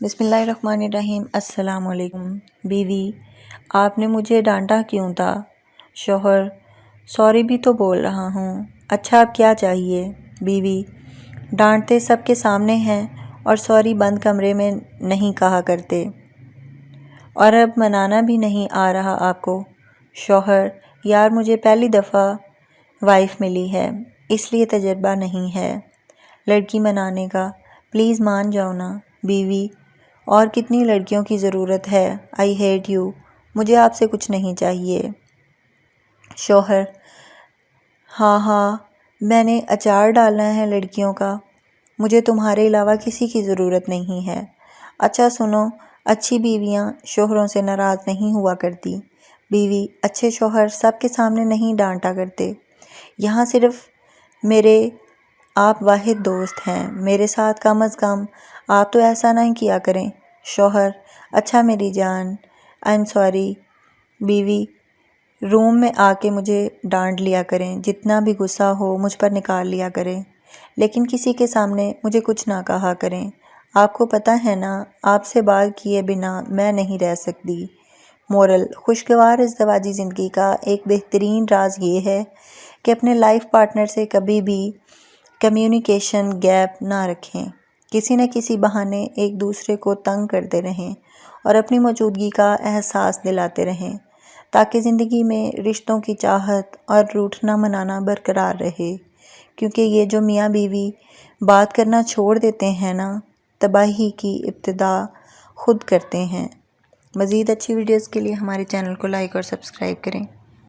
بسم اللہ الرحمن الرحیم۔ السلام علیکم۔ بیوی: آپ نے مجھے ڈانٹا کیوں تھا؟ شوہر: سوری بھی تو بول رہا ہوں۔ اچھا اب کیا چاہیے؟ بیوی: ڈانٹتے سب کے سامنے ہیں اور سوری بند کمرے میں نہیں کہا کرتے، اور اب منانا بھی نہیں آ رہا آپ کو؟ شوہر: یار مجھے پہلی دفعہ وائف ملی ہے، اس لیے تجربہ نہیں ہے لڑکی منانے کا، پلیز مان جاؤ نا۔ بیوی: اور کتنی لڑکیوں کی ضرورت ہے؟ آئی ہیٹ یو، مجھے آپ سے کچھ نہیں چاہیے۔ شوہر: ہاں میں نے اچار ڈالنا ہے لڑکیوں کا، مجھے تمہارے علاوہ کسی کی ضرورت نہیں ہے۔ اچھا سنو، اچھی بیویاں شوہروں سے ناراض نہیں ہوا کرتی۔ بیوی: اچھے شوہر سب کے سامنے نہیں ڈانٹا کرتے، یہاں صرف میرے آپ واحد دوست ہیں، میرے ساتھ کم از کم آپ تو ایسا نہ کیا کریں۔ شوہر: اچھا میری جان، آئی ایم سوری۔ بیوی: روم میں آ کے مجھے ڈانٹ لیا کریں، جتنا بھی غصہ ہو مجھ پر نکال لیا کریں، لیکن کسی کے سامنے مجھے کچھ نہ کہا کریں۔ آپ کو پتہ ہے نا، آپ سے بات کیے بنا میں نہیں رہ سکتی۔ مورل: خوشگوار ازدواجی زندگی کا ایک بہترین راز یہ ہے کہ اپنے لائف پارٹنر سے کبھی بھی کمیونیکیشن گیپ نہ رکھیں، کسی نہ کسی بہانے ایک دوسرے کو تنگ کرتے رہیں اور اپنی موجودگی کا احساس دلاتے رہیں، تاکہ زندگی میں رشتوں کی چاہت اور روٹھنا منانا برقرار رہے، کیونکہ یہ جو میاں بیوی بات کرنا چھوڑ دیتے ہیں نا، تباہی کی ابتدا خود کرتے ہیں۔ مزید اچھی ویڈیوز کے لیے ہمارے چینل کو لائک اور سبسکرائب کریں۔